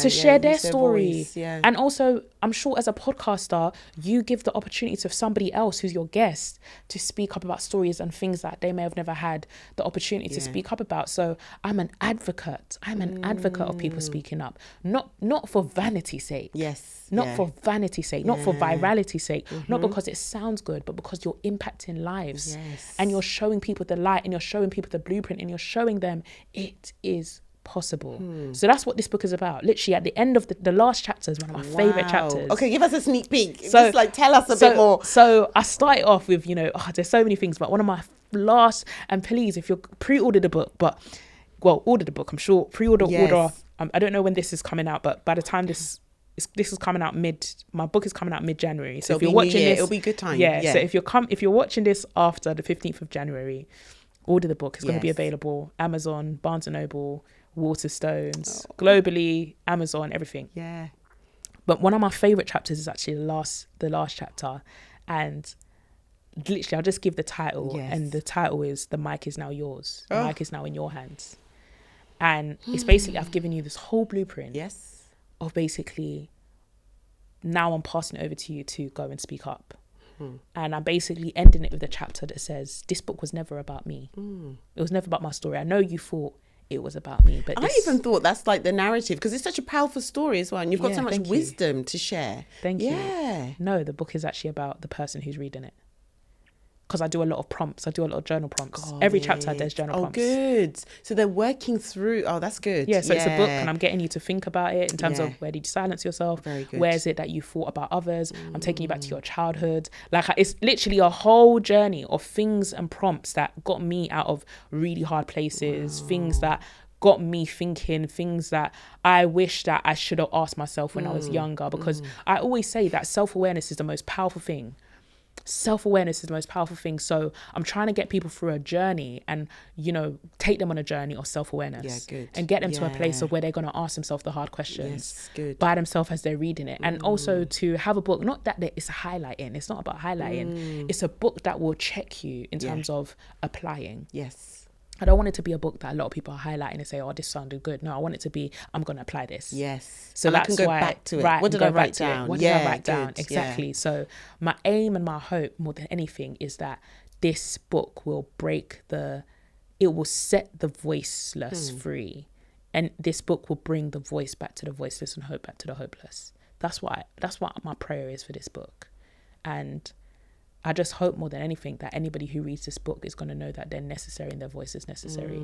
to share their story. Voice, and also, I'm sure as a podcaster, you give the opportunity to somebody else who's your guest to speak up about stories and things that they may have never had the opportunity to speak up about. So I'm an advocate. I'm an advocate of people speaking up, not for vanity's sake. Yes. Not for vanity's sake, not for virality's sake, not because it sounds good, but because you're impacting lives. And you're showing people the light, and you're showing people the blueprint, and you're showing them it is possible. So that's what this book is about. Literally at the end of the last chapter is one of my favorite chapters. Okay, give us a sneak peek. So, just tell us a bit more. So I started off with, there's so many things, but one of my last, and please, if you're pre-order the book, order the book, I'm sure, order. I don't know when this is coming out, but by the time this is coming out my book is coming out mid-January. So if you're watching this, it'll be good time. Yeah. So if you're watching this after the 15th of January, order the book. It's going to be available Amazon, Barnes & Noble, Waterstones, globally, Amazon, everything. Yeah. But one of my favorite chapters is actually the last chapter, and literally I'll just give the title, and the title is "The Mic Is Now Yours." The mic is now in your hands. And it's basically, I've given you this whole blueprint. Yes. Of basically, now I'm passing it over to you to go and speak up. And I'm basically ending it with a chapter that says, this book was never about me. It was never about my story. I know you thought it was about me, but I even thought that's like the narrative, because it's such a powerful story as well, and you've got so much wisdom to share. Thank you. No, the book is actually about the person who's reading it. Because I do a lot of prompts. I do a lot of journal prompts. Every chapter there's journal prompts. Oh, good. So they're working through. Oh, that's good. Yeah, so it's a book, and I'm getting you to think about it in terms of, where did you silence yourself? Very good. Where is it that you thought about others? I'm taking you back to your childhood. Like, it's literally a whole journey of things and prompts that got me out of really hard places, things that got me thinking, things that I wish that I should have asked myself when I was younger, because I always say that self-awareness is the most powerful thing. Self-awareness is the most powerful thing. So I'm trying to get people through a journey and, take them on a journey of self-awareness and get them to a place of where they're going to ask themselves the hard questions by themselves as they're reading it. And also to have a book, not that it's a highlighting, it's not about highlighting, it's a book that will check you in terms of applying. I don't want it to be a book that a lot of people are highlighting and say, oh, this sounded good. No, I want it to be, I'm going to apply this. So that's I can go why, back to it. What did I write down? What did I write down? Exactly. So my aim and my hope more than anything is that this book will it will set the voiceless free. And this book will bring the voice back to the voiceless and hope back to the hopeless. That's what my prayer is for this book. And I just hope more than anything that anybody who reads this book is going to know that they're necessary and their voice is necessary,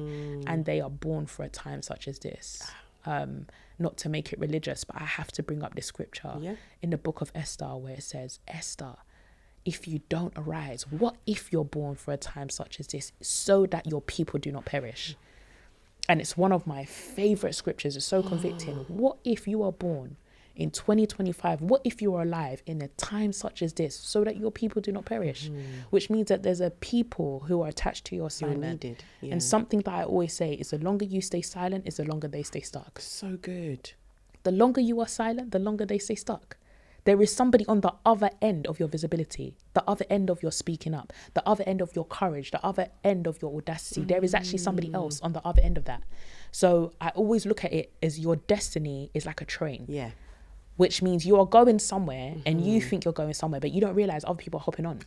and they are born for a time such as this. Not to make it religious, but I have to bring up this scripture in the book of Esther where it says, Esther, if you don't arise, what if you're born for a time such as this, so that your people do not perish? And it's one of my favorite scriptures. It's so convicting. What if you are born in 2025, what if you are alive in a time such as this, so that your people do not perish? Which means that there's a people who are attached to your assignment. And something that I always say is, the longer you stay silent is the longer they stay stuck. So good. The longer you are silent, the longer they stay stuck. There is somebody on the other end of your visibility, the other end of your speaking up, the other end of your courage, the other end of your audacity. There is actually somebody else on the other end of that. So I always look at it as your destiny is like a train. Which means you are going somewhere and you think you're going somewhere, but you don't realize other people are hopping on.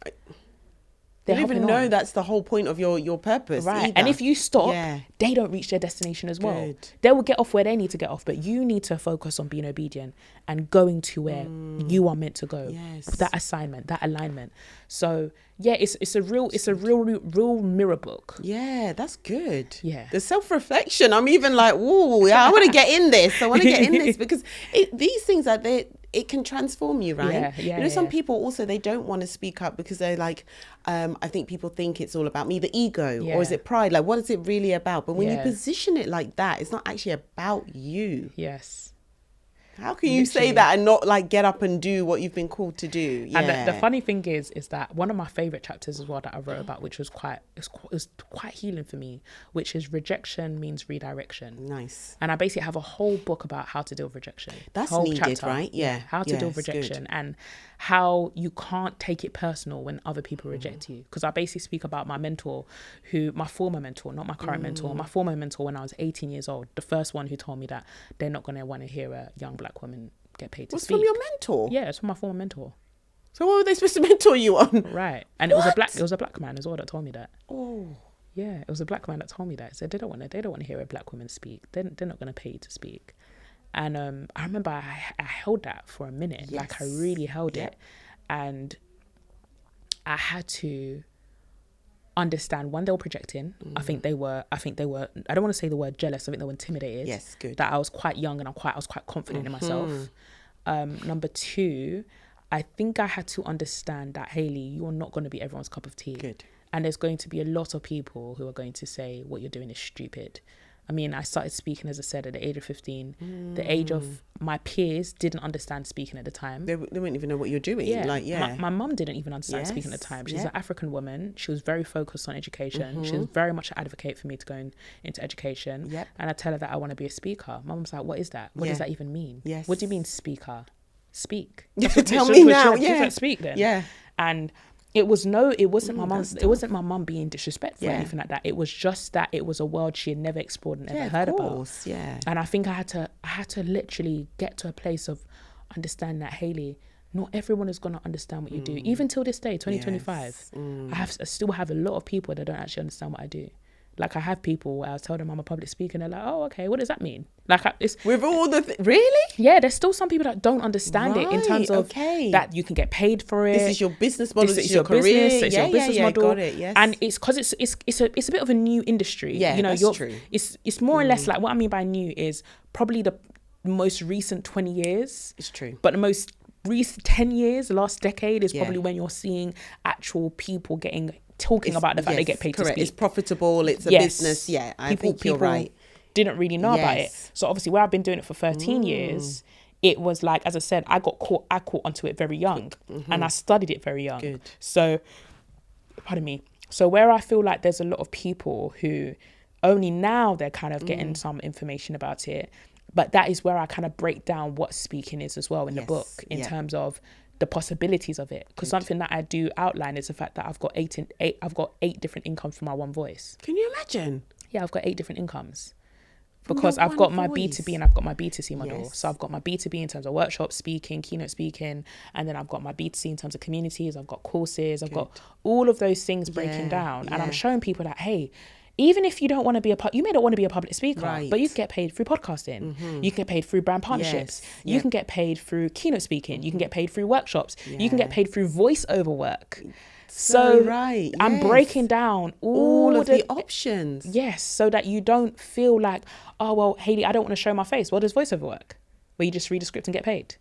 They don't even know that's the whole point of your purpose. Either. And if you stop, they don't reach their destination as well. They will get off where they need to get off, but you need to focus on being obedient and going to where you are meant to go. That assignment, that alignment. So it's a real mirror book. That's good. The self-reflection. I'm even like, ooh, I want to get in this. I want to get in this, because these things are there. It can transform you, right? Some people also, they don't want to speak up because they're like, I think people think it's all about me, the ego, or is it pride? Like, what is it really about? But when you position it like that, it's not actually about you. How can you say that and not like get up and do what you've been called to do? And the funny thing is that one of my favorite chapters as well that I wrote about, which was quite healing for me, which is Rejection Means Redirection. Nice. And I basically have a whole book about how to deal with rejection. That's needed, chapter, right? How to deal with rejection, and how you can't take it personal when other people reject you. Because I basically speak about my mentor, my former mentor, not my current mentor, my former mentor when I was 18 years old, the first one who told me that they're not going to want to hear a young black woman get paid to speak. From your mentor? Yeah, it's from my former mentor. So what were they supposed to mentor you on? Right. And it was a black man as well that told me that. Yeah, it was a black man that told me that. So they don't want to hear a black woman speak. They're not going to pay you to speak. And I remember I held that for a minute. Like, I really held it. And I had to understand, one, they were projecting. I think they were, I don't want to say the word jealous. I think they were intimidated. Yes, good. That I was quite young and I was quite confident in myself. Number two, I think I had to understand that, Hayley, you're not going to be everyone's cup of tea. Good. And there's going to be a lot of people who are going to say what you're doing is stupid. I mean, I started speaking, as I said, at the age of 15. The age of my peers didn't understand speaking at the time. They wouldn't even know what you're doing. My mum didn't even understand speaking at the time. She's an African woman. She was very focused on education. She was very much an advocate for me to go into education. And I tell her that I want to be a speaker. Mum's like, what is that? What does that even mean? What do you mean speaker? Speak. Tell me now. Speak then. And It wasn't my mum. It wasn't my mum being disrespectful or anything like that. It was just that it was a world she had never explored and never heard about. Yeah. And I think I had to literally get to a place of understanding that, Hayley, not everyone is going to understand what you do. Even till this day, 2025, I still have a lot of people that don't actually understand what I do. Like, I have people where I tell them I'm a public speaker and they're like, oh, okay, what does that mean? Like, it's with all really? Yeah, there's still some people that don't understand it in terms of that you can get paid for it. This is your business model. This is your career. Business, it's your business model. Got it, yes. And it's because it's a bit of a new industry. Yeah, that's true. It's more or less like, what I mean by new is probably the most recent 20 years. It's true. But the most recent 10 years, the last decade is probably when you're seeing actual people talking about the fact they get paid to speak. It's profitable, it's a business. Yeah, I think you're right. Didn't really know about it. So obviously, where I've been doing it for 13 years, it was like, as I said, I caught onto it very young, and I studied it very young. Good. So, pardon me. So where I feel like there's a lot of people who only now they're kind of getting some information about it, but that is where I kind of break down what speaking is as well in the book, in terms of the possibilities of it. Because something that I do outline is the fact that I've got eight different incomes from my one voice. Can you imagine? Yeah, I've got 8 different incomes. Because I've got my B2B and I've got my B2C model. Yes. So I've got my B2B in terms of workshops, speaking, keynote speaking, and then I've got my B2C in terms of communities, I've got courses, I've got all of those things breaking down. And I'm showing people that, hey, even if you don't want to be you may not want to be a public speaker, but you can get paid through podcasting. You can get paid through brand partnerships. You can get paid through keynote speaking. You can get paid through workshops. You can get paid through voiceover work. So I'm breaking down all of the options. Yes, so that you don't feel like, oh, well, Hayley, I don't want to show my face. Well, does voiceover work? Where you just read a script and get paid.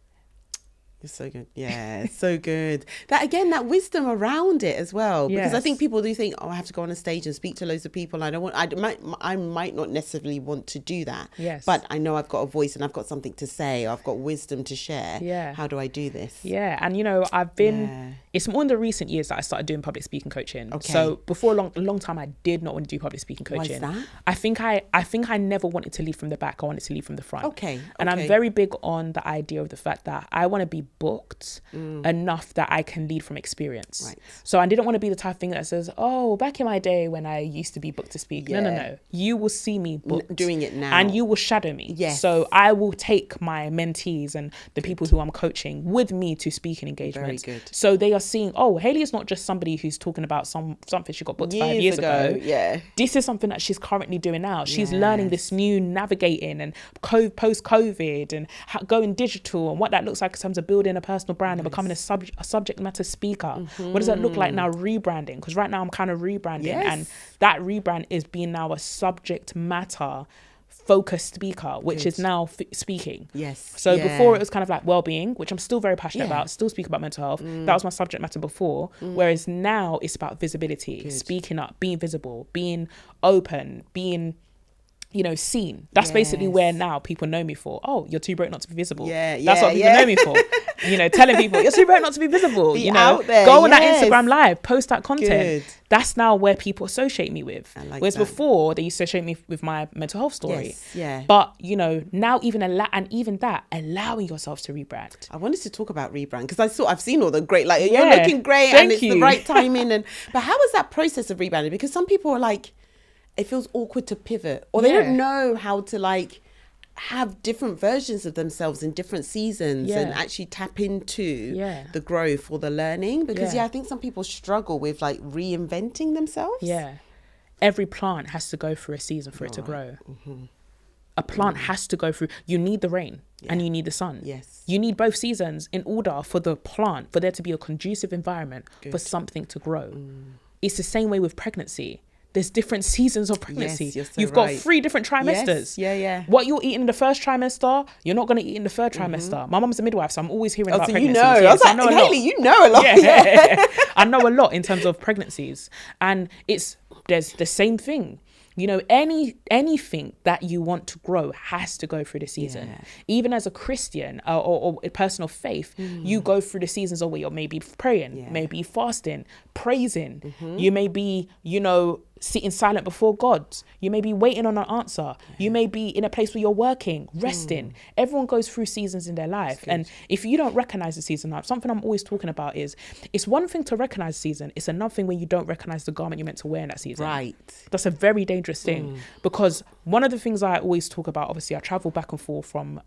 It's so good. Yeah, it's so good. That wisdom around it as well. Because I think people do think, oh, I have to go on a stage and speak to loads of people. I might not necessarily want to do that. Yes. But I know I've got a voice and I've got something to say. Or I've got wisdom to share. Yeah. How do I do this? Yeah. And, I've been, it's more in the recent years that I started doing public speaking coaching. Okay. So before a long time, I did not want to do public speaking coaching. Why is that? I think I never wanted to lead from the back. I wanted to lead from the front. Okay. And I'm very big on the idea of the fact that I want to be booked enough that I can lead from experience. Right. So I didn't want to be the type of thing that says, oh, back in my day when I used to be booked to speak. No. You will see me booked. Doing it now. And you will shadow me. Yes. So I will take my mentees and the people who I'm coaching with me to speaking engagements. Very good. So they are seeing, oh, Hayley is not just somebody who's talking about something she got booked 5 years ago. Yeah. This is something that she's currently doing now. She's learning this new navigating and post-COVID and going digital and what that looks like in terms of building a personal brand and becoming a subject matter speaker. What does that look like now, rebranding? Because right now I'm kind of rebranding, and that rebrand is being now a subject matter focused speaker, which is now speaking. Yes. So before it was kind of like well-being, which I'm still very passionate about, still speak about mental health. That was my subject matter before. Whereas now it's about visibility, speaking up, being visible, being open, being seen. That's basically where now people know me for. Oh, you're too broke not to be visible. That's what people know me for. Telling people you're too broke not to be visible. Be out there. Go on that Instagram live, post that content. Good. That's now where people associate me with. Whereas before they used to associate me with my mental health story. But now even allowing yourself to rebrand. I wanted to talk about rebrand because I've seen all the great, like you're looking great and it's the right timing. But how was that process of rebranding? Because some people are like, it feels awkward to pivot, or they don't know how to have different versions of themselves in different seasons and actually tap into the growth or the learning. Because I think some people struggle with reinventing themselves. Yeah. Every plant has to go through a season for it to grow. A plant has to go through, you need the rain and you need the sun. Yes. You need both seasons in order for the plant, for there to be a conducive environment for something to grow. It's the same way with pregnancy. There's different seasons of pregnancy. Yes, you're so You've got 3 different trimesters. Yes, What you're eating in the first trimester, you're not going to eat in the third trimester. My mum's a midwife, so I'm always hearing about pregnancies. I was like, Hayley, you know a lot. I know a lot in terms of pregnancies. And there's the same thing. Anything that you want to grow has to go through the season. Even as a Christian or a person of faith, you go through the seasons of where you're maybe praying, maybe fasting, praising. You may be, sitting silent before God. You may be waiting on an answer. You may be in a place where you're working, resting. Everyone goes through seasons in their life. And if you don't recognize the season, something I'm always talking about is, it's one thing to recognize the season. It's another thing when you don't recognize the garment you're meant to wear in that season. Right. That's a very dangerous thing, because one of the things I always talk about, obviously I travel back and forth from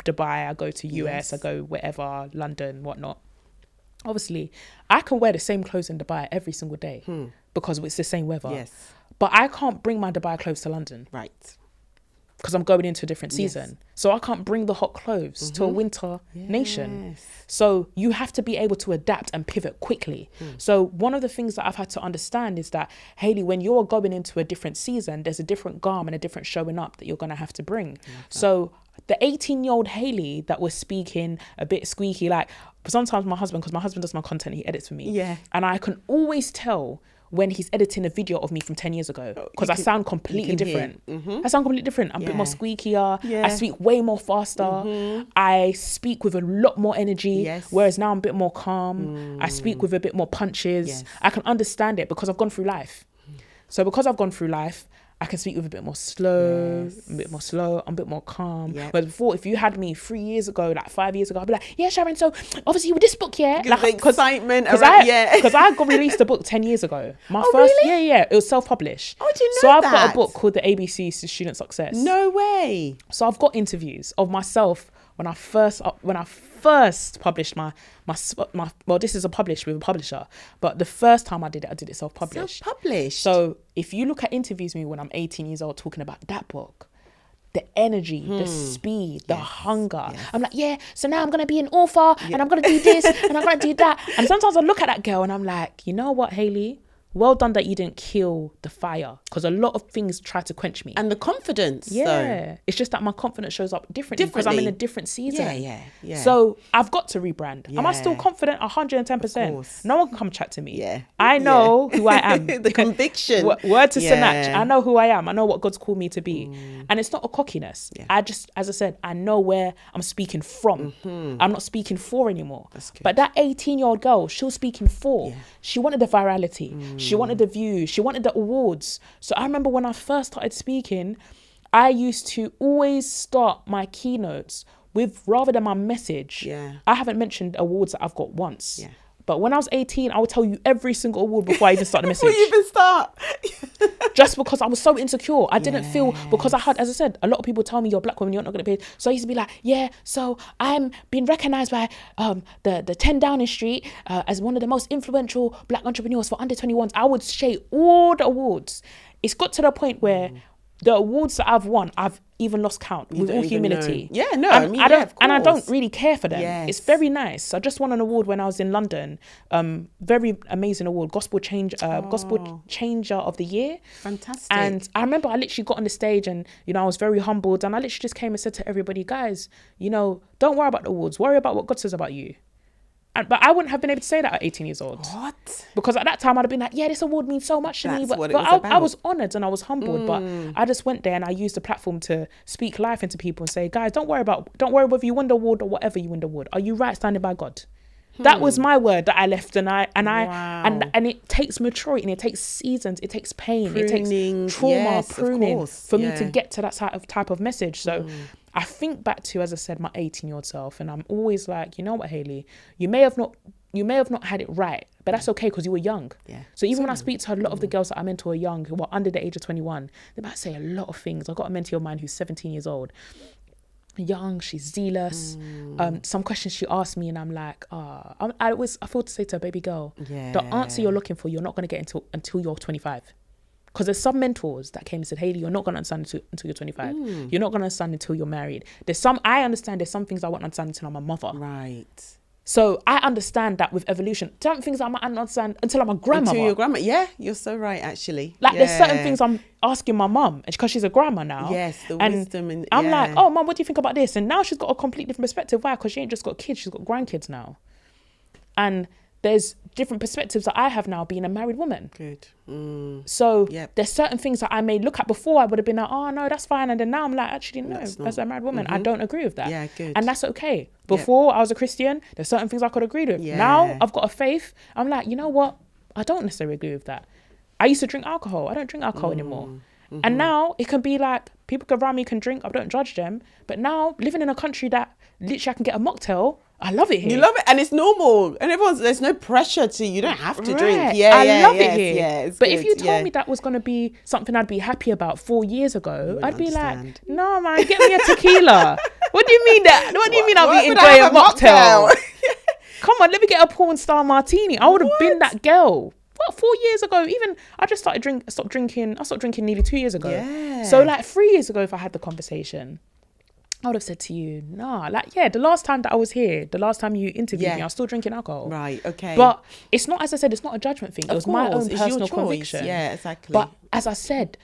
Dubai, I go to US, I go wherever, London, whatnot. Obviously, I can wear the same clothes in Dubai every single day because it's the same weather. Yes. But I can't bring my Dubai clothes to London. Right. Because I'm going into a different season. So I can't bring the hot clothes to a winter nation. So you have to be able to adapt and pivot quickly. So one of the things that I've had to understand is that, Hayley, when you're going into a different season, there's a different garment, a different showing up that you're going to have to bring. So the 18-year-old Hayley that was speaking a bit squeaky, like sometimes my husband, because my husband does my content, he edits for me. Yeah. And I can always tell when he's editing a video of me from 10 years ago, because I sound completely different. I sound completely different. I'm a bit more squeakier. I speak way more faster. I speak with a lot more energy, whereas now I'm a bit more calm. I speak with a bit more punches. I can understand it because I've gone through life. So because I've gone through life, I can speak with a bit more slow, I'm a bit more calm. But before, if you had me 3 years ago, like 5 years ago, I'd be like, yeah, Sharon, so obviously with this book, like, the excitement because I got released a book 10 years ago. My first, really? it was self-published. Oh, I didn't know So I've that. got a book called The ABCs to Student Success. No way. So I've got interviews of myself when I first published my well, this is published with a publisher, but the first time I did it self-published. Self-published. So if you look at interviews with me when I'm 18 years old talking about that book, the energy, the speed, the hunger. I'm like, yeah, so now I'm going to be an author and I'm going to do this and I'm going to do that. And sometimes I look at that girl and I'm like, you know what, Hayley? Well done that you didn't kill the fire, because a lot of things try to quench me. And the confidence. Yeah. It's just that my confidence shows up differently because I'm in a different season. Yeah. So I've got to rebrand. Am I still confident? 110%. No one can come chat to me. Yeah. I know who I am. The conviction. Word to Sinach. I know who I am. I know what God's called me to be. And it's not a cockiness. I just, as I said, I know where I'm speaking from. I'm not speaking for anymore. But that 18-year-old girl, she was speaking for. She wanted the virality. She wanted the views. She wanted the awards. So I remember when I first started speaking, I used to always start my keynotes with, rather than my message, I haven't mentioned awards that I've got once. But when I was 18, I would tell you every single award before I even start the message. Before you even start. Just because I was so insecure. I didn't feel, because I had, as I said, a lot of people tell me you're a black woman, you're not going to pay. So I used to be like, yeah, so I'm being recognised by the 10 Downing Street as one of the most influential black entrepreneurs for under 21s. I would share all the awards. It's got to the point where the awards that I've won, I've even lost count, with all humility. I don't really care for them. It's very nice. I just won an award when I was in London. Very amazing award, Gospel Changer of the Year. Fantastic. And I remember I literally got on the stage and, I was very humbled, and I literally just came and said to everybody, guys, don't worry about the awards, worry about what God says about you. But I wouldn't have been able to say that at 18 years old. What? Because at that time I'd have been like, yeah, this award means so much to me. But I was honoured and I was humbled. But I just went there and I used the platform to speak life into people and say, guys, don't worry whether you win the award or whatever you win the award. Are you right standing by God? That was my word that I left, and it takes maturity, and it takes seasons, it takes pain, it takes trauma, pruning for me to get to that type of message. So I think back to, as I said, my 18-year-old self, and I'm always like, you know what, Hayley, you may have not had it right, but that's okay because you were young. So even when I speak to a lot of the girls that I mentor who are young, who are under the age of 21, they might say a lot of things. I've got a mentee of mine who's 17 years old. Young, she's zealous. Some questions she asked me and I'm like, I feel to say to her, baby girl, the answer you're looking for, you're not going to get until you're 25. Because there's some mentors that came and said, Hayley, you're not going to understand until you're 25. You're not going to understand until you're married. I understand there's some things I won't understand until I'm a mother. Right. So I understand that with evolution. Certain things I might understand until I'm a grandmother. Until you're grandma. Yeah, you're so right, actually. Like there's certain things I'm asking my mum, because she's a grandma now. Yes, the wisdom. And I'm like, oh, mum, what do you think about this? And now she's got a completely different perspective. Why? Because she ain't just got kids, she's got grandkids now. And there's different perspectives that I have now being a married woman. Good. So there's certain things that I may look at before I would have been like, oh no, that's fine. And then now I'm like, actually no, as a married woman, I don't agree with that. Yeah, good. And that's okay. Before I was a Christian, there's certain things I could agree with. Now I've got a faith. I'm like, you know what? I don't necessarily agree with that. I used to drink alcohol. I don't drink alcohol anymore. And now it can be like, people around me can drink. I don't judge them. But now, living in a country that literally I can get a mocktail, I love it here. You love it, and it's normal. And there's no pressure to, you don't have to drink. Yeah, I love it here. Yeah, but good. If you told me that was going to be something I'd be happy about 4 years ago, I'd be like, no, man, get me a tequila. What do you mean that? What do you mean I'll be enjoying a mocktail? Come on, let me get a porn star martini. I would have been that girl. What, 4 years ago? Even I just stopped drinking nearly 2 years ago. Yeah. So like 3 years ago, if I had the conversation, I would have said to you, nah, like, yeah, the last time that I was here, the last time you interviewed me, I was still drinking alcohol. Right, okay. But it's not, as I said, it's not a judgment thing. It was my own personal conviction. Yeah, exactly. But as I said,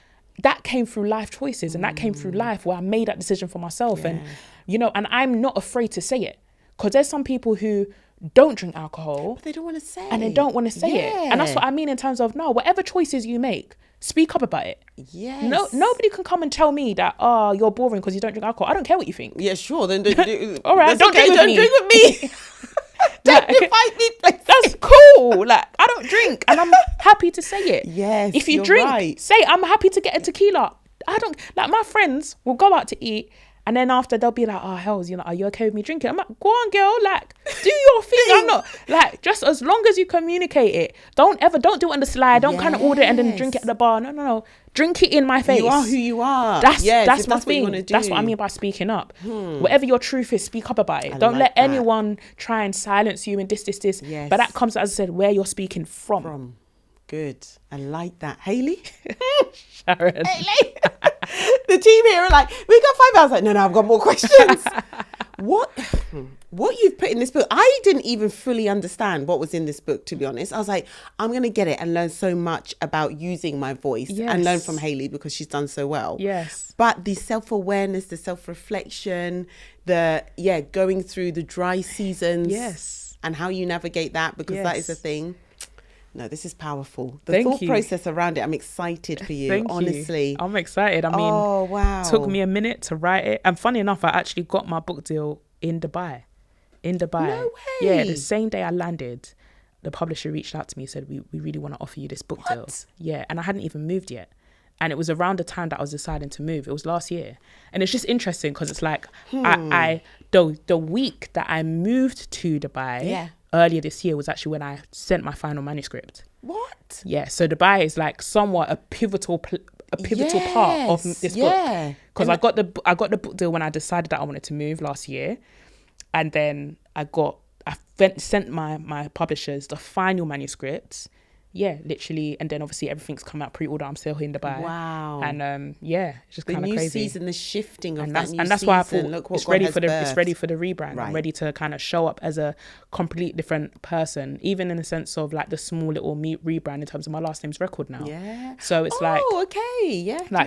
that came through life choices, and that came through life where I made that decision for myself. And, you know, and I'm not afraid to say it, because there's some people who don't drink alcohol. But they don't want to say. And they don't want to say it. And that's what I mean in terms of, no, whatever choices you make, speak up about it. Yes. No, nobody can come and tell me that, oh, you're boring because you don't drink alcohol. I don't care what you think. Yeah, sure. Then all right, don't drink with me. Don't invite me. That's cool. Like, I don't drink, and I'm happy to say it. Yes. If you drink, say I'm happy to get a tequila. I don't, like, my friends will go out to eat, and then after they'll be like, oh, hells, you know, are you okay with me drinking? I'm like, go on, girl, like, do your thing. I'm not, like, just as long as you communicate it. Don't do it on the slide. Don't kind of order it and then drink it at the bar. No. Drink it in my face. You are who you are. That's my thing. That's what I mean by speaking up. Whatever your truth is, speak up about it. Don't let anyone try and silence you and this. Yes. But that comes, as I said, where you're speaking from. Good. I like that. Hayley? Sharon. Hayley. The team here are like, we got 5 hours. Like, no, I've got more questions. What you've put in this book, I didn't even fully understand what was in this book, to be honest. I was like, I'm going to get it and learn so much about using my voice and learn from Hayley because she's done so well. Yes. But the self-awareness, the self-reflection, going through the dry seasons. Yes. And how you navigate that, because that is a thing. No, this is powerful. The Thank thought you. process around it, I'm excited for you, honestly. I'm excited. I mean, took me a minute to write it. And funny enough, I actually got my book deal in Dubai. No way. Yeah, the same day I landed, the publisher reached out to me and said, we really want to offer you this book deal. Yeah, and I hadn't even moved yet. And it was around the time that I was deciding to move. It was last year. And it's just interesting because it's like, the week that I moved to Dubai, earlier this year, was actually when I sent my final manuscript. What? Yeah, so Dubai is like somewhat a pivotal part of this book. Because I got the book deal when I decided that I wanted to move last year. And then I sent my publishers the final manuscript. Yeah, literally. And then obviously everything's come out pre-order. I'm still in Dubai. Wow. And it's just kind of crazy. The new season, the shifting of that new season. And that's why I thought it's ready for the rebrand. Right. I'm ready to kind of show up as a complete different person, even in the sense of like the small little rebrand in terms of my last name's Record now. Yeah. So it's like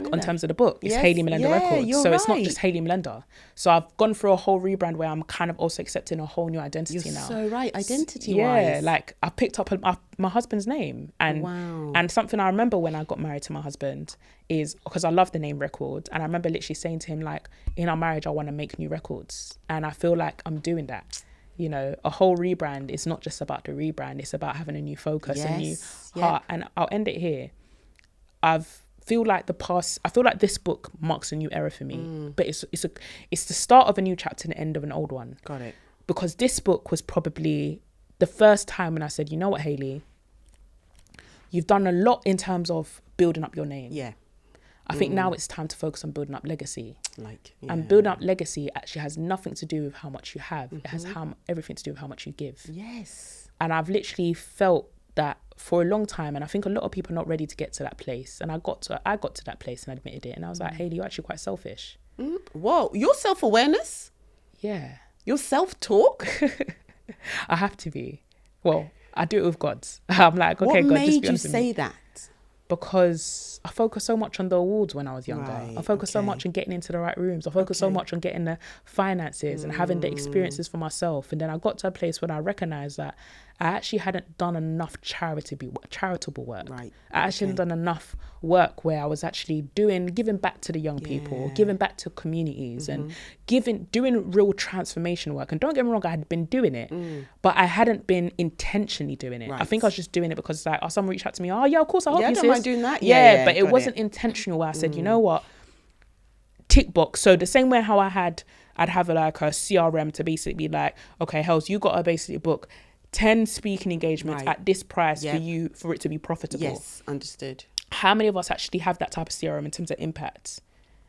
in terms of the book, it's Hayley Mulenda Records. So it's not just Hayley Mulenda. So I've gone through a whole rebrand where I'm kind of also accepting a whole new identity now. So right, identity-wise. Yeah, like I picked up my husband's name. And something I remember when I got married to my husband is because I love the name Records, and I remember literally saying to him, like, in our marriage I want to make new records, and I feel like I'm doing that. You know, a whole rebrand is not just about the rebrand, it's about having a new focus, a new heart. And I'll end it here. I feel like this book marks a new era for me, but it's the start of a new chapter and the end of an old one. Got it. Because this book was probably the first time when I said, you know what, Hayley, you've done a lot in terms of building up your name. Yeah. I think now it's time to focus on building up legacy. And building up legacy actually has nothing to do with how much you have. It has everything to do with how much you give. Yes. And I've literally felt that for a long time, and I think a lot of people are not ready to get to that place. And I got to that place and admitted it. And I was like, Hayley, you're actually quite selfish. Whoa, your self-awareness? Yeah. Your self-talk? I have to be. Well, I do it with God's. I'm like, okay, God, just be honest with me. What made you say that? Because I focused so much on the awards when I was younger. Right, I focused so much on getting into the right rooms. I focused so much on getting the finances and having the experiences for myself. And then I got to a place when I recognized that I actually hadn't done enough charitable work. Right. I actually hadn't done enough work where I was actually giving back to the young people, giving back to communities and doing real transformation work. And don't get me wrong, I had been doing it, but I hadn't been intentionally doing it. Right. I think I was just doing it because like, someone reached out to me, oh yeah, of course I'll help you, sis. doing that? Yeah, but it wasn't intentional where I said, you know what, tick box. So the same way how I'd have like a CRM to basically be like, okay, Hells, you got to basically book 10 speaking engagements at this price for it to be profitable. Yes, understood. How many of us actually have that type of CRM in terms of impact?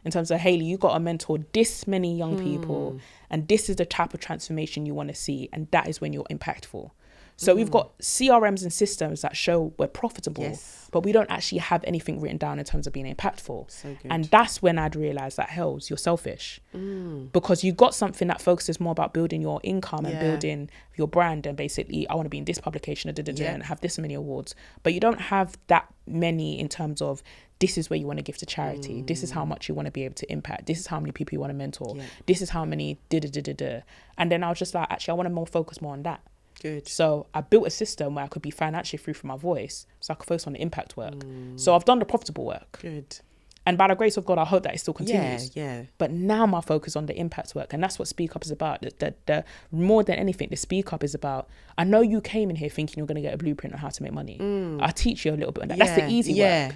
In terms of, Hayley, you got to mentor this many young people, and this is the type of transformation you want to see, and that is when you're impactful. So we've got CRMs and systems that show we're profitable, but we don't actually have anything written down in terms of being impactful. So good. And that's when I'd realised that, Hells, you're selfish. Because you got something that focuses more about building your income and building your brand, and basically, I want to be in this publication and have this many awards. But you don't have that many in terms of, this is where you want to give to charity. This is how much you want to be able to impact. This is how many people you want to mentor. This is how many And then I was just like, actually, I want to focus more on that. Good. So I built a system where I could be financially free from my voice, so I could focus on the impact work. So I've done the profitable work. Good. And by the grace of God, I hope that it still continues. Yeah. But now my focus on the impact work, and that's what Speak Up is about. The more than anything, the Speak Up is about, I know you came in here thinking you're going to get a blueprint on how to make money. I'll teach you a little bit on that. That's the easy work.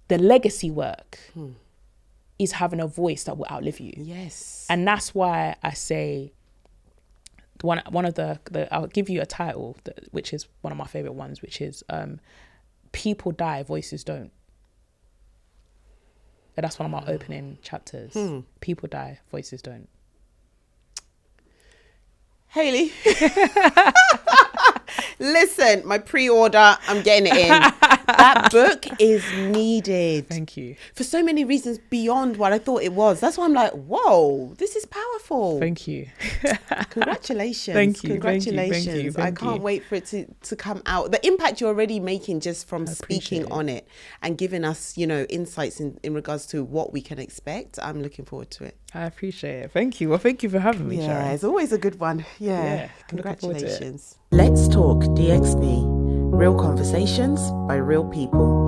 The legacy work is having a voice that will outlive you. Yes. And that's why I say, one of the I'll give you a title which is one of my favorite ones, which is people die, voices don't. And that's one of my opening chapters. People die, voices don't. Hayley, listen, my pre-order, I'm getting it in. That book is needed. Thank you. For so many reasons beyond what I thought it was. That's why I'm like, whoa, this is powerful. Thank you. Congratulations. Thank you. Congratulations. I can't wait for it to come out. The impact you're already making just from speaking on it and giving us, insights in regards to what we can expect. I'm looking forward to it. I appreciate it. Thank you. Well, thank you for having me, Sharon. Yeah, it's always a good one. Yeah. Congratulations. Let's talk DXB. Real conversations by real people.